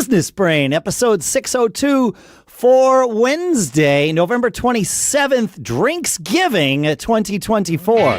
Business Brain, episode 602 for Wednesday, November 27th, Drinksgiving 2024.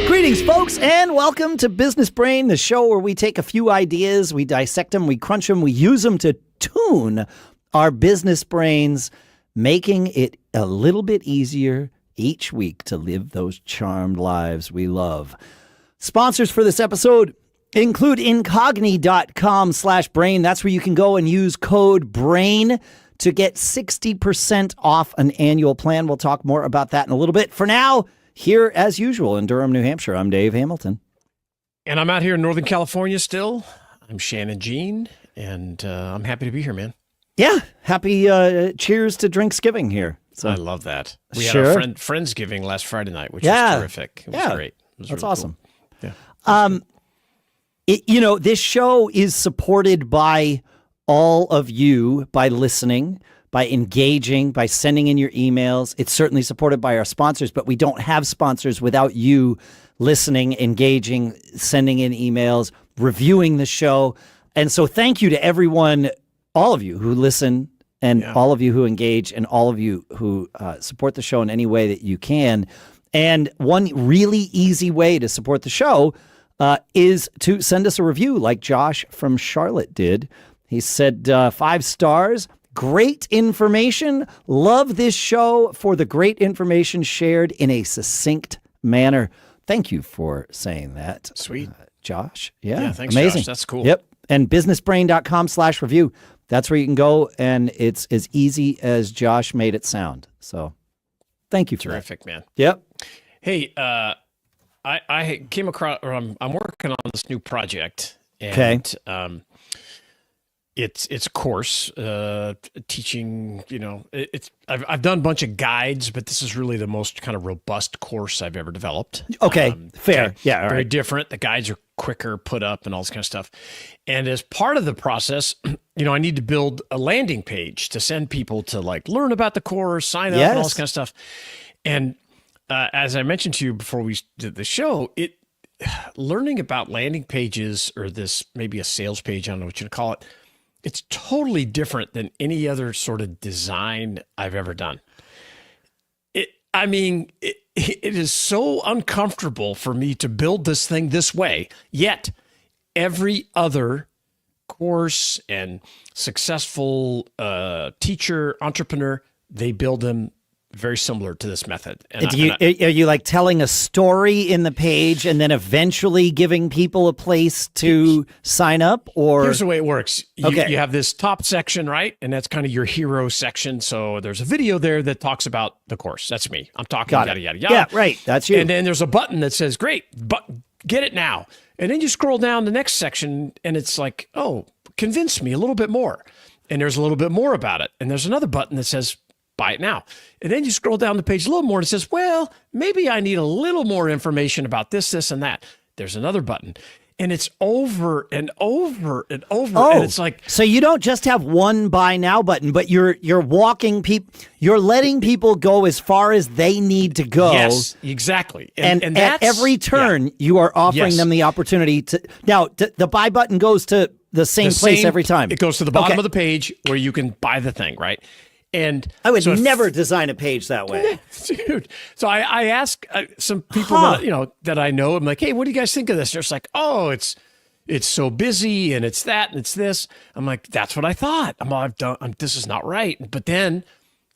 Greetings, folks, and welcome to Business Brain, the show where we take a few ideas, we dissect them, we crunch them, we use them to tune our business brains, making it a little bit easier each week to live those charmed lives we love. Sponsors for this episode include Incogni.com/brain. That's where you can go and use code BRAIN to get 60% off an annual plan. We'll talk more about that in a little bit. For now, here as usual in Durham, New Hampshire, I'm Dave Hamilton. And I'm out here in Northern California still. I'm Shannon Jean, and I'm happy to be here, man. Yeah, happy cheers to Drinksgiving here. So, I love that. We sure. had our Friendsgiving last Friday night, which was terrific. It was great. It was that's really awesome. Cool. Yeah. This show is supported by all of you, by listening, by engaging, by sending in your emails. It's certainly supported by our sponsors, but we don't have sponsors without you listening, engaging, sending in emails, reviewing the show. And so thank you to everyone, all of you who listen and all of you who engage and all of you who support the show in any way that you can. And one really easy way to support the show is to send us a review like Josh from Charlotte did. He said 5 stars, great information, love this show for the great information shared in a succinct manner. Thank you for saying that. Sweet. Josh. Yeah, thanks, amazing. Josh. That's cool. Yep. And businessbrain.com/review. That's where you can go, and it's as easy as Josh made it sound. So thank you for Terrific, man. Yep. Hey, I came across, or I'm working on this new project, and it's a course teaching. I've done a bunch of guides, but this is really the most kind of robust course I've ever developed. Okay, fair. Yeah, very different. The guides are quicker, put up, and all this kind of stuff. And as part of the process, I need to build a landing page to send people to learn about the course, sign up, and all this kind of stuff. And as I mentioned to you before we did the show, learning about landing pages, or this maybe a sales page, I don't know what you call it. It's totally different than any other sort of design I've ever done. It is so uncomfortable for me to build this thing this way, yet every other course and successful teacher, entrepreneur, they build them very similar to this method. And are you like telling a story in the page and then eventually giving people a place to sign up? Or here's the way it works. You have this top section, right? And that's kind of your hero section. So there's a video there that talks about the course. That's me. I'm talking yada, yada, yada. Yeah, right. That's you. And then there's a button that says, great, but get it now. And then you scroll down the next section and it's like, oh, convince me a little bit more. And there's a little bit more about it. And there's another button that says, buy it now. And then you scroll down the page a little more and it says, well, maybe I need a little more information about this, this, and that. There's another button. And it's over and over and over. Oh, and it's like, so you don't just have one buy now button, but you're walking people, you're letting people go as far as they need to go. Yes, exactly. And at every turn, you are offering them the opportunity to. Now, the buy button goes to the same place every time. It goes to the bottom of the page where you can buy the thing, right? And I would never design a page that way, dude. So I ask some people that I know. I'm like, hey, what do you guys think of this? They're just like, oh, it's so busy and it's that and it's this. I'm like, that's what I thought. This is not right. But then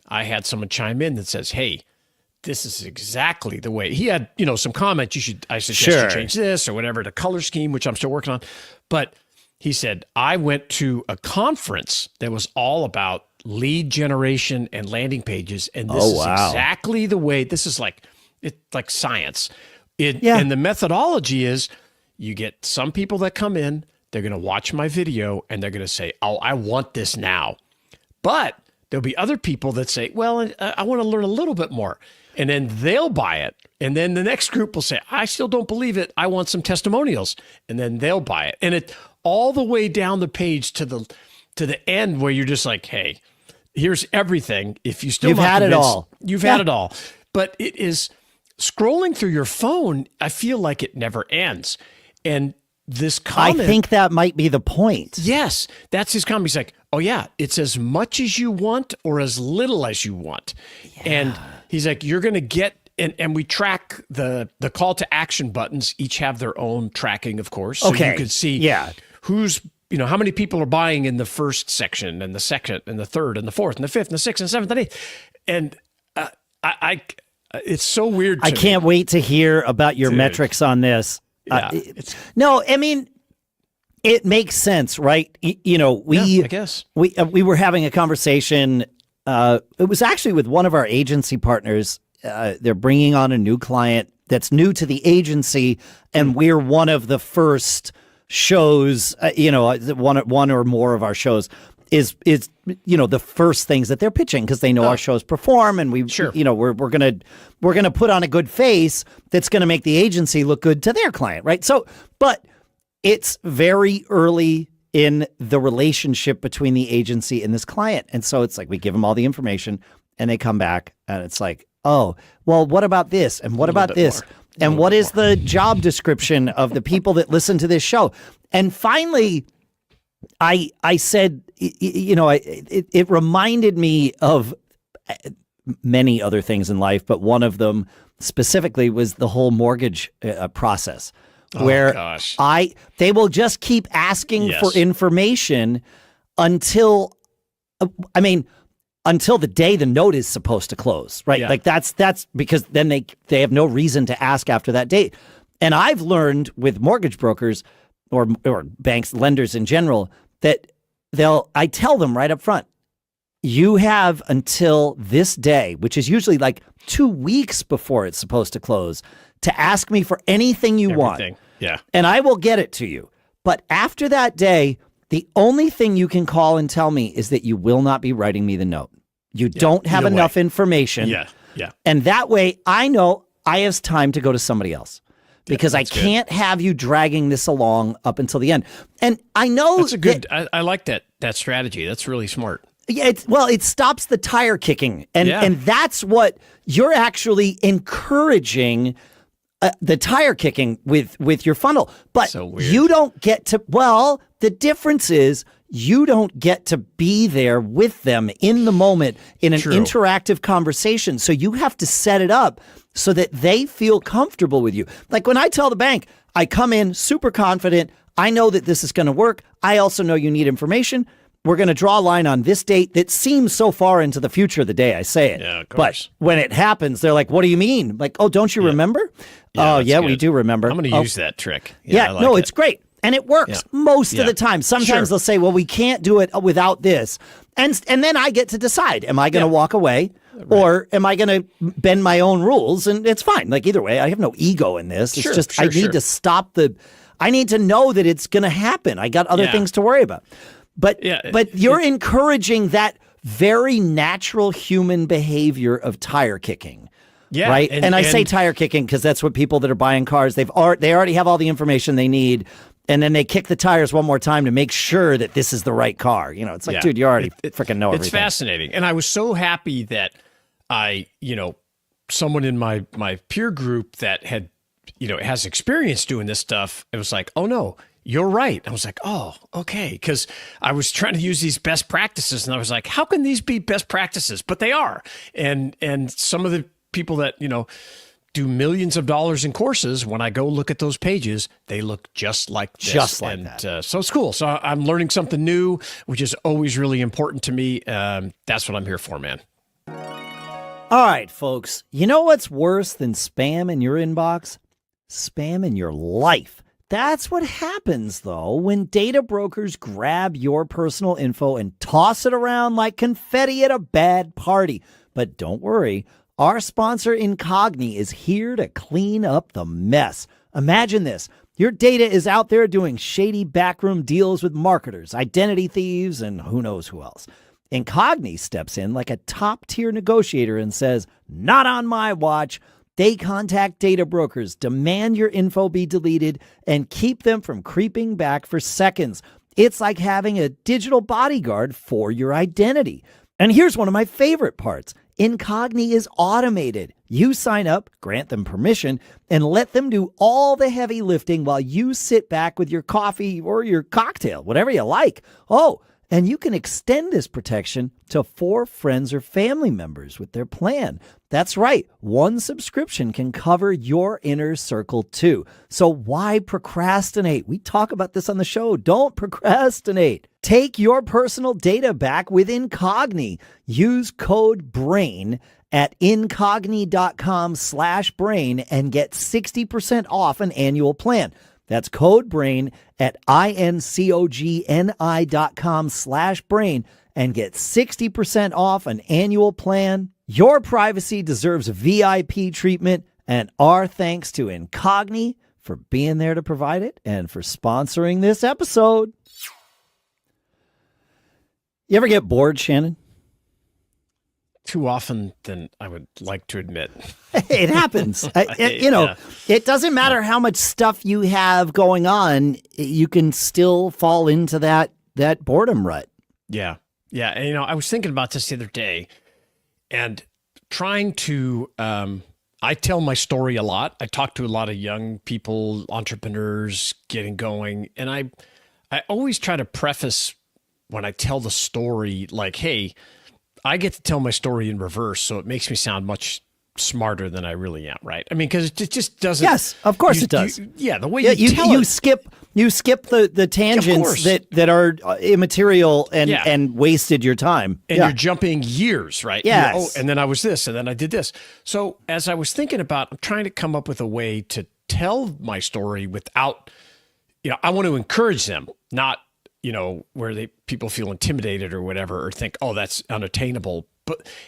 I had someone chime in that says, hey, this is exactly the way. He had some comments. I suggest you change this or whatever, the color scheme, which I'm still working on. But he said, I went to a conference that was all about lead generation and landing pages. And this is exactly the way. This is like science. And the methodology is you get some people that come in, they're going to watch my video and they're going to say, oh, I want this now. But there'll be other people that say, well, I want to learn a little bit more. And then they'll buy it. And then the next group will say, I still don't believe it. I want some testimonials. And then they'll buy it. And it all the way down the page to the end where you're just like, hey, here's everything. If you still You've had it all. You've had it all. But it is scrolling through your phone, I feel like it never ends. And this comment, I think that might be the point. yes, that's his comment. He's like, oh yeah, it's as much as you want or as little as you want. And he's like, you're going to get, and we track the call to action buttons, each have their own tracking, of course. So you can see who's, how many people are buying in the first section and the second and the third and the fourth and the fifth and the sixth and seventh and eighth. And it's so weird. I can't wait to hear about your metrics on this. Yeah, no, I mean, it makes sense, right? I guess we were having a conversation. It was actually with one of our agency partners. They're bringing on a new client that's new to the agency, and we're one of the first shows. One or more of our shows is the first things that they're pitching because they know our shows perform, and we're gonna put on a good face that's gonna make the agency look good to their client, right? So, but it's very early in the relationship between the agency and this client, and so it's like we give them all the information, and they come back, and it's like, oh, well, what about this, and what about this, and what is the job description of the people that listen to this show, and finally, I said, it reminded me of many other things in life, but one of them specifically was the whole mortgage process, where they will just keep asking for information until the day the note is supposed to close, right? Like that's because then they have no reason to ask after that date. And I've learned with mortgage brokers or banks, lenders in general, that I tell them right up front, you have until this day, which is usually like 2 weeks before it's supposed to close, to ask me for anything you want. Yeah. And I will get it to you. But after that day, the only thing you can call and tell me is that you will not be writing me the note. You don't have enough information. Yeah. And that way I know I have time to go to somebody else. Because I can't have you dragging this along up until the end. And I know that's a good. I like that strategy. That's really smart. Yeah, it stops the tire kicking, and that's what you're actually encouraging the tire kicking with your funnel. But you don't get to. Well, the difference is you don't get to be there with them in the moment in an interactive conversation. So you have to set it up so that they feel comfortable with you. Like when I tell the bank, I come in super confident. I know that this is going to work. I also know you need information. We're going to draw a line on this date that seems so far into the future the day I say it. Yeah, of course. But when it happens, they're like, what do you mean? Like, oh, don't you remember? Oh, yeah, we do remember. I'm going to use that trick. It's great. And it works most of the time. Sometimes they'll say, well, we can't do it without this. And then I get to decide, am I going to walk away or am I going to bend my own rules? And it's fine. Like either way, I have no ego in this. It's just I need to stop I need to know that it's going to happen. I got other things to worry about. But you're encouraging that very natural human behavior of tire kicking. Yeah. Right. And I say tire kicking because that's what people that are buying cars, they already have all the information they need. And then they kick the tires one more time to make sure that this is the right car. It's like, dude, you already freaking know everything. It's fascinating. And I was so happy that someone in my peer group that had, has experience doing this stuff, it was like, oh no, you're right. I was like, oh, okay. Because I was trying to use these best practices and I was like, how can these be best practices? But they are. And some of the people that, do millions of dollars in courses, when I go look at those pages, they look just like this. Just like that. So it's cool. So I'm learning something new, which is always really important to me. That's what I'm here for, man. All right, folks. You know what's worse than spam in your inbox? Spam in your life. That's what happens, though, when data brokers grab your personal info and toss it around like confetti at a bad party. But don't worry. Our sponsor, Incogni, is here to clean up the mess. Imagine this. Your data is out there doing shady backroom deals with marketers, identity thieves, and who knows who else. Incogni steps in like a top-tier negotiator and says, not on my watch. They contact data brokers, demand your info be deleted, and keep them from creeping back for seconds. It's like having a digital bodyguard for your identity. And here's one of my favorite parts. Incogni is automated. You sign up, grant them permission, and let them do all the heavy lifting while you sit back with your coffee or your cocktail, whatever you like. Oh, and you can extend this protection to 4 friends or family members with their plan. That's right. One subscription can cover your inner circle too. So why procrastinate? We talk about this on the show. Don't procrastinate. Take your personal data back with Incogni. Use code BRAIN at incogni.com/brain and get 60% off an annual plan. That's code BRAIN at incogni.com/brain and get 60% off an annual plan. Your privacy deserves VIP treatment, and our thanks to Incogni for being there to provide it and for sponsoring this episode. You ever get bored, Shannon? Too often than I would like to admit. It happens. It doesn't matter how much stuff you have going on, you can still fall into that boredom rut. Yeah. Yeah. And, I was thinking about this the other day and trying to, I tell my story a lot. I talk to a lot of young people, entrepreneurs getting going. And I always try to preface when I tell the story, like, hey, I get to tell my story in reverse, so it makes me sound much smarter than I really am, right? I mean, because it just doesn't. Yes, of course it does. The way you tell you it. skip the tangents that are immaterial and wasted your time. And you're jumping years, right? Yes. And then I was this, and then I did this. So as I was thinking about, I'm trying to come up with a way to tell my story without, I want to encourage them, not where people feel intimidated or whatever, or think, oh, that's unattainable.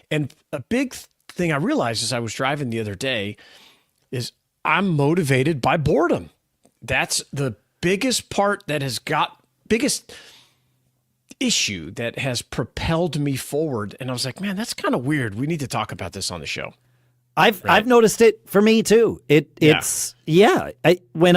And a big thing I realized as I was driving the other day is I'm motivated by boredom. That's the biggest part biggest issue that has propelled me forward. And I was like, man, that's kind of weird. We need to talk about this on the show. I've noticed it for me too. When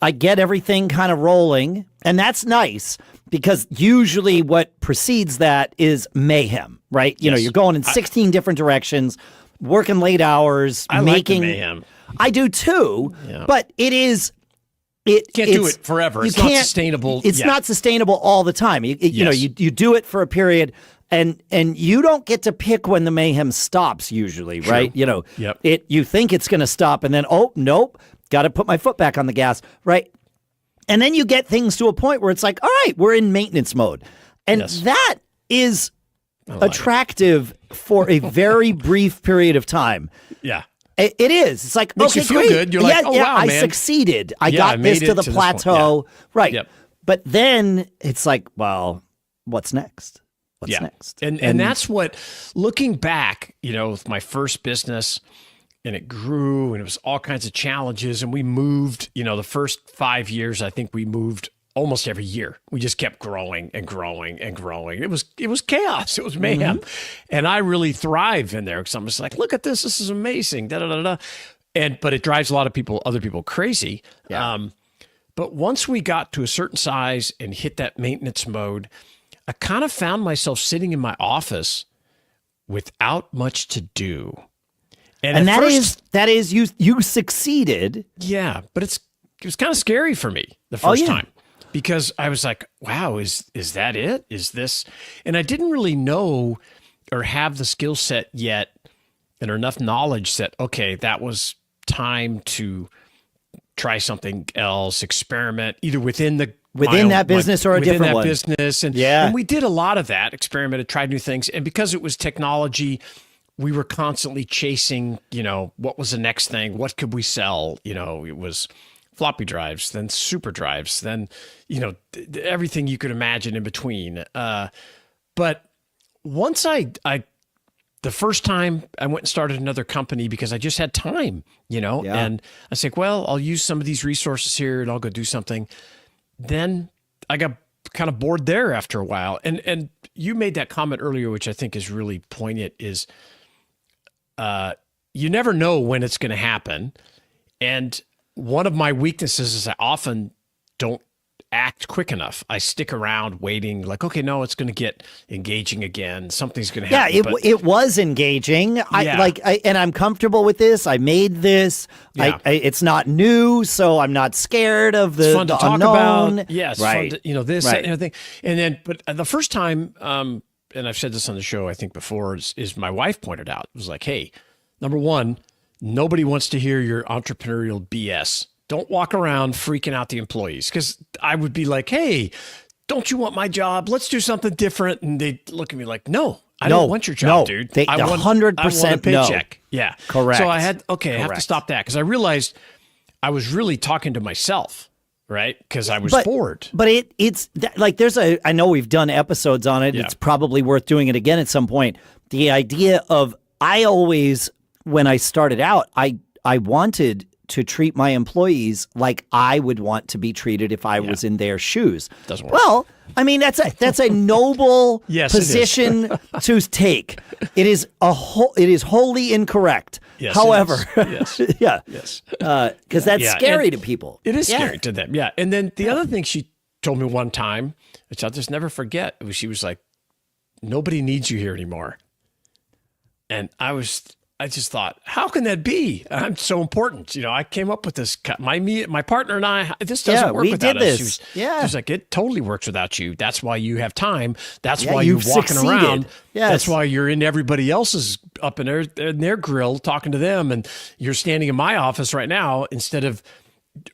I get everything kind of rolling, and that's nice because usually what precedes that is mayhem, right? You're going in 16 different directions, working late hours, making mayhem. I do too, but it can't do it forever. It's not sustainable. It's not sustainable all the time. You do it for a period, and you don't get to pick when the mayhem stops usually, right? Yep. You think it's going to stop, and then nope. Got to put my foot back on the gas, right? And then you get things to a point where it's like, all right, we're in maintenance mode. And that is attractive for a very brief period of time. Yeah. It is. It's like, makes okay, you feel great. good. You're like, wow, I man. succeeded. I got this to the plateau. Right. Yep. But then it's like, well, what's next? What's next? And that's what, looking back, with my first business, and it grew, and it was all kinds of challenges. And we moved, the first 5 years, I think we moved almost every year. We just kept growing and growing and growing. It was chaos. It was mayhem. Mm-hmm. And I really thrive in there because I'm just like, look at this. This is amazing. Da, da, da, da. But it drives a lot of other people crazy. Yeah. But once we got to a certain size and hit that maintenance mode, I kind of found myself sitting in my office without much to do. And that is you succeeded. Yeah, but it was kind of scary for me the first time because I was like, wow, is that it? Is this? And I didn't really know or have the skill set yet and enough knowledge that, okay, that was time to try something else, experiment either within that business or a different one. Business. And we did a lot of that, experimented, tried new things. And because it was technology, we were constantly chasing, what was the next thing? What could we sell? It was floppy drives, then super drives, then, everything you could imagine in between. But once the first time I went and started another company because I just had time, and I said, well, I'll use some of these resources here and I'll go do something. Then I got kind of bored there after a while. And you made that comment earlier, which I think is really poignant, is you never know when it's going to happen. And one of my weaknesses is I often don't act quick enough. I stick around waiting, like, okay, no, it's going to get engaging again. Something's going to happen. Yeah, it was engaging. And I'm comfortable with this. I made this. Yeah. It's not new, so I'm not scared of the, it's fun to talk unknown. about. Yeah, it's fun to, this, that, and everything. And then, but the first time, and I've said this on the show, I think before, is my wife pointed out, it was like, hey, number one, nobody wants to hear your entrepreneurial BS. Don't walk around freaking out the employees, because I would be like, hey, don't you want my job? Let's do something different. And they'd look at me like, no, I don't want your job, dude. I want 100% a paycheck. No. Yeah. Correct. So I have to stop that, because I realized I was really talking to myself, right? Because I was bored. But it's like I know we've done episodes on it. Yeah. It's probably worth doing it again at some point. The idea of, I always, when I started out, I wanted to treat my employees like I would want to be treated if I was in their shoes. Doesn't work. Well, I mean, that's a noble position to take. It is wholly incorrect. Yes, however, yes. Yeah, yes, because that's scary to people. It is scary to them. Yeah, and then the other thing she told me one time, which I'll just never forget, she was like, "Nobody needs you here anymore," and I just thought, how can that be? I'm so important. I came up with this. My partner and I, this doesn't work without us. She was like, it totally works without you. That's why you have time. That's why you're walking around. Yes. That's why you're in everybody else's up in their grill talking to them. And you're standing in my office right now instead of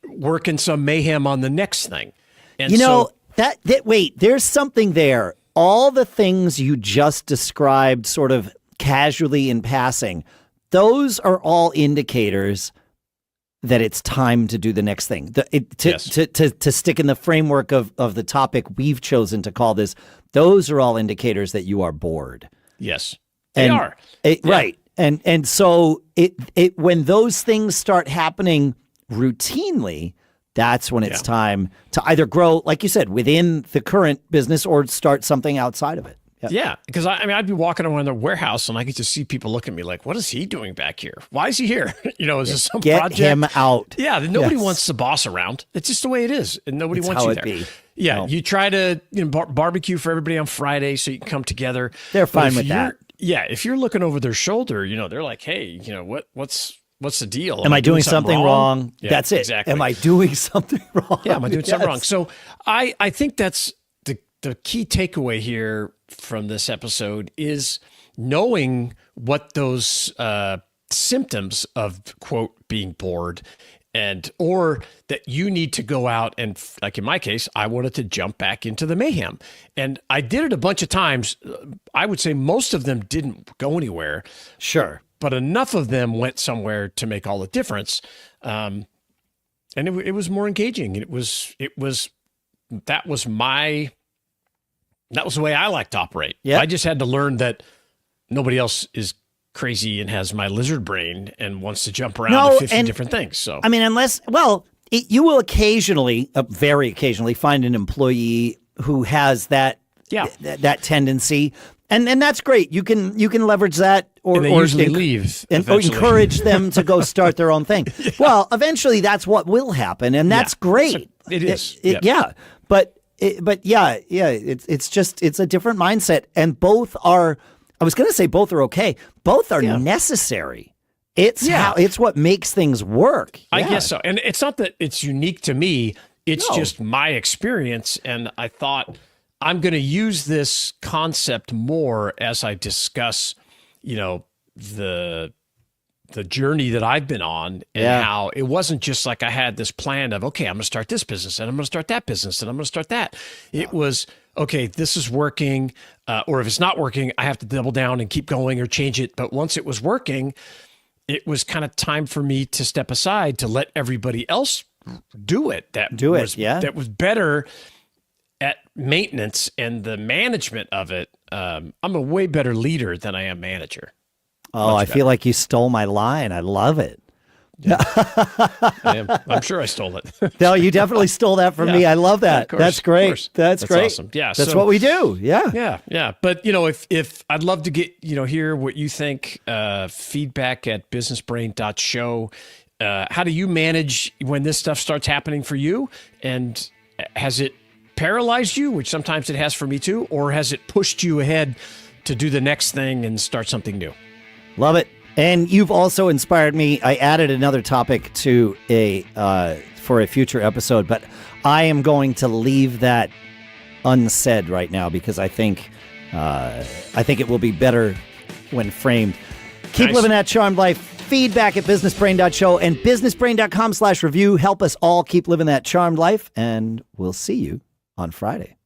working some mayhem on the next thing. And wait, there's something there. All the things you just described sort of casually in passing, those are all indicators that it's time to do the next thing. To stick in the framework of the topic we've chosen to call this, those are all indicators that you are bored. Yes, they are. Right. And so it when those things start happening routinely, that's when it's time to either grow, like you said, within the current business or start something outside of it. Yeah, because I'd be walking around the warehouse and I could just see people look at me like, what is he doing back here? Why is he here? Is this some project? Get him out. Yeah, nobody wants the boss around. It's just the way it is, and nobody wants you there. Be. Yeah, you try to barbecue for everybody on Friday so you can come together. They're fine with that. Yeah, if you're looking over their shoulder, they're like, hey, what's the deal? Am I doing something wrong? Yeah, that's it. Exactly. Am I doing something wrong? Yeah, am I doing something wrong? So I think that's the key takeaway here from this episode is knowing what those symptoms of, quote, being bored or that you need to go out and, like in my case, I wanted to jump back into the mayhem. And I did it a bunch of times. I would say most of them didn't go anywhere. Sure. But enough of them went somewhere to make all the difference. And it was more engaging. That was the way I like to operate. Yeah. I just had to learn that nobody else is crazy and has my lizard brain and wants to jump around to 50 different things. So I mean, you will occasionally, very occasionally, find an employee who has that tendency, and that's great. You can leverage that, or usually leave, or encourage them to go start their own thing. Yeah. Well, eventually, that's what will happen, and that's great. It is. Yeah, but it's a different mindset, and both are. I was going to say both are okay. Both are necessary. It's what makes things work. I guess so. And it's not that it's unique to me. It's just my experience. And I thought I'm going to use this concept more as I discuss, the journey that I've been on and how it wasn't just like I had this plan of, okay, I'm going to start this business and I'm going to start that business and I'm going to start that. It was, okay, this is working. Or if it's not working, I have to double down and keep going or change it. But once it was working, it was kind of time for me to step aside to let everybody else do it. That was better at maintenance and the management of it. I'm a way better leader than I am manager. Oh, I feel like you stole my line. I love it. Yeah. I'm sure I stole it. No, you definitely stole that from me. I love that. Course, that's great. That's great. Awesome. Yeah. That's what we do. Yeah. Yeah. But if I'd love to get, hear what you think, feedback at businessbrain.show. How do you manage when this stuff starts happening for you? And has it paralyzed you, which sometimes it has for me too, or has it pushed you ahead to do the next thing and start something new? Love it. And you've also inspired me. I added another topic to for a future episode, but I am going to leave that unsaid right now because I think it will be better when framed. Keep living that charmed life. Feedback at businessbrain.show and businessbrain.com/review. Help us all keep living that charmed life, and we'll see you on Friday.